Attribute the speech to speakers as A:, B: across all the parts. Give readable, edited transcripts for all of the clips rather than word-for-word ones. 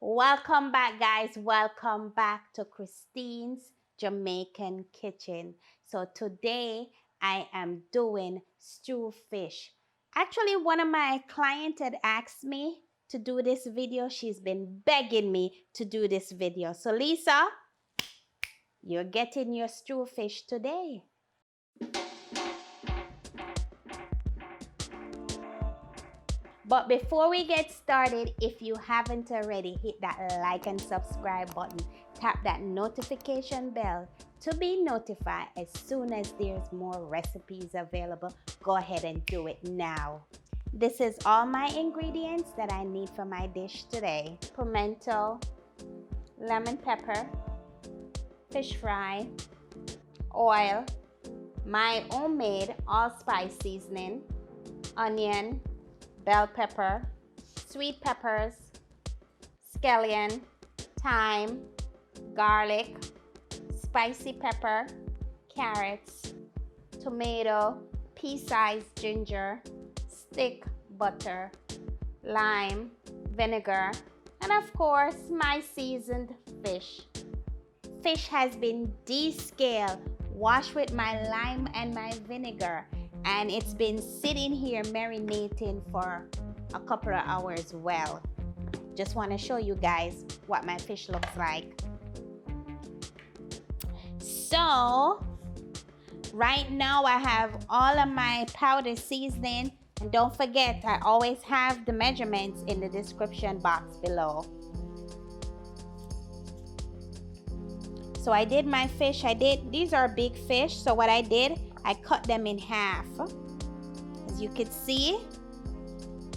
A: Welcome back, guys. Welcome back to Christine's Jamaican Kitchen. So today I am doing stew fish. Actually, one of my clients had asked me to do this video. She's been begging me to do this video. So Lisa, you're getting your stew fish today. But before we get started, if you haven't already, hit that like and subscribe button. Tap that notification bell to be notified as soon as there's more recipes available. Go ahead and do it now. This is all my ingredients that I need for my dish today. Pimento, lemon pepper, fish fry, oil, my homemade allspice seasoning, onion, bell pepper, sweet peppers, scallion, thyme, garlic, spicy pepper, carrots, tomato, pea size ginger, stick butter, lime, vinegar, and of course my seasoned fish. Fish has been descaled, washed with my lime and my vinegar, and it's been sitting here marinating for a couple of hours well. Just want to show you guys what my fish looks like. So right now I have all of my powder seasoning, and don't forget I always have the measurements in the description box below. So I did my fish, these are big fish, so what I did, I cut them in half, as you could see.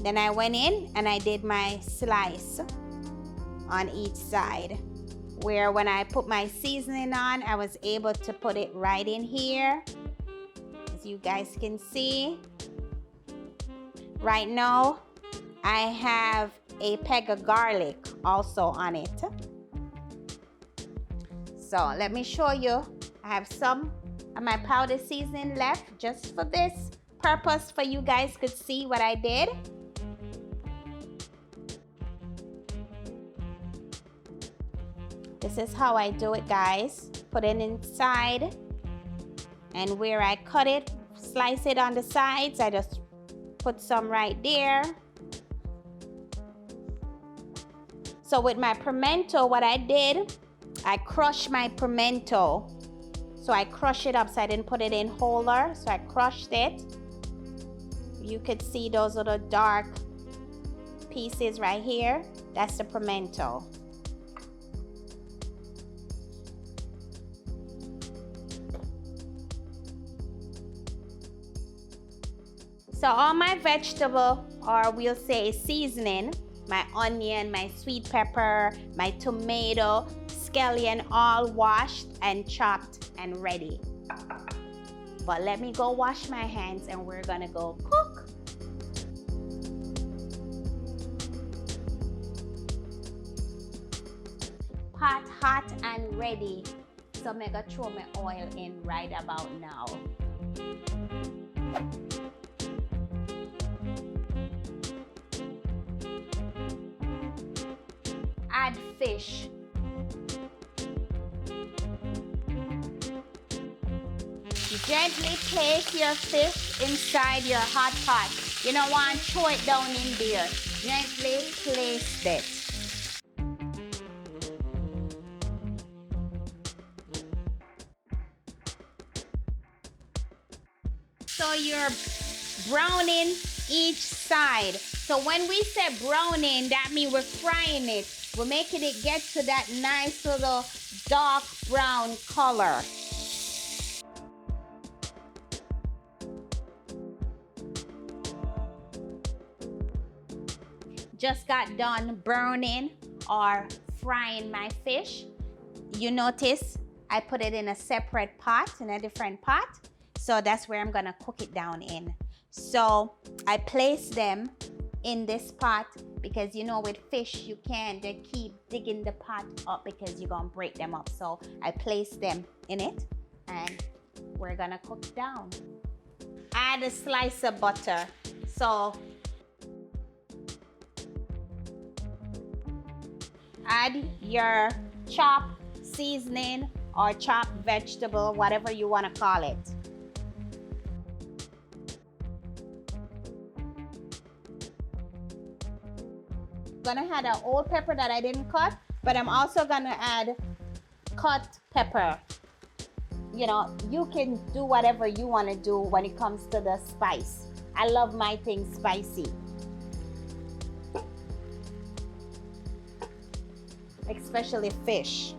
A: Then I went in and I did my slice on each side, where when I put my seasoning on, I was able to put it right in here, as you guys can see. Right now, I have a peg of garlic also on it. So let me show you. I have some of my powder seasoning left just for this purpose, for you guys could see what I did. This is how I do it, guys. Put it inside, and where I cut it, slice it on the sides, I just put some right there. So with my pimento, what I did, I crushed my pimento. So I crushed it up, so I didn't put it in wholer, so I crushed it. You could see those little dark pieces right here. That's the pimento. So all my vegetable, or we'll say seasoning, my onion, my sweet pepper, my tomato, scallion, all washed and chopped and ready. But let me go wash my hands and we're gonna go cook. Pot hot and ready. So I'm gonna throw my oil in right about now. Add fish. Gently place your fish inside your hot pot. You don't want to throw it down in there. Gently place it. So you're browning each side. So when we say browning, that means we're frying it. We're making it get to that nice little dark brown color. Just got done burning or frying my fish. You notice I put it in a separate pot, in a different pot. So that's where I'm gonna cook it down in. So I place them in this pot because you know with fish you can't keep digging the pot up because you're gonna break them up. So I place them in it and we're gonna cook it down. Add a slice of butter. So Add your chopped seasoning or chopped vegetable, whatever you want to call it. I'm gonna add an old pepper that I didn't cut, but I'm also gonna add cut pepper. You know, you can do whatever you want to do when it comes to the spice. I love my things spicy. Especially fish.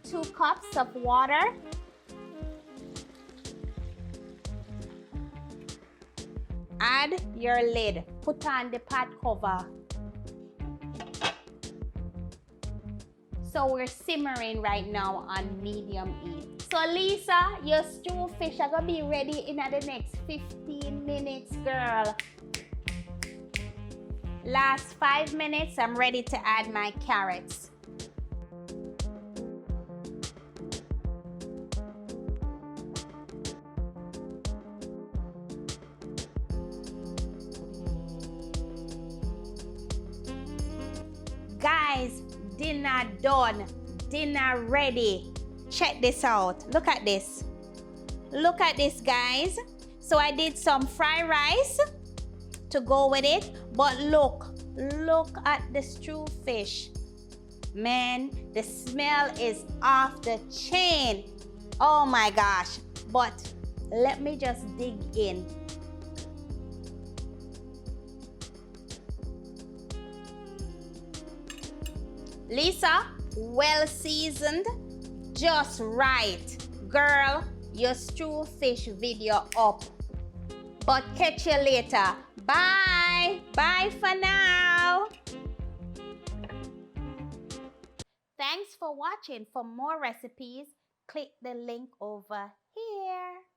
A: Two cups of water. Add your lid. Put on the pot cover. So we're simmering right now on medium heat. So Lisa, your stew fish are gonna be ready in the next 15 minutes, girl. Last 5 minutes, I'm ready to add my carrots. Guys, dinner done, dinner ready. Check this out. Look at this. Look at this, guys. So I did some fried rice to go with it, but look at the stew fish. Man, the smell is off the chain. Oh my gosh. But let me just dig in. Lisa, well seasoned, just right. Girl, your stew fish video up. But catch you later. Bye. Bye for now. Thanks for watching. For more recipes, click the link over here.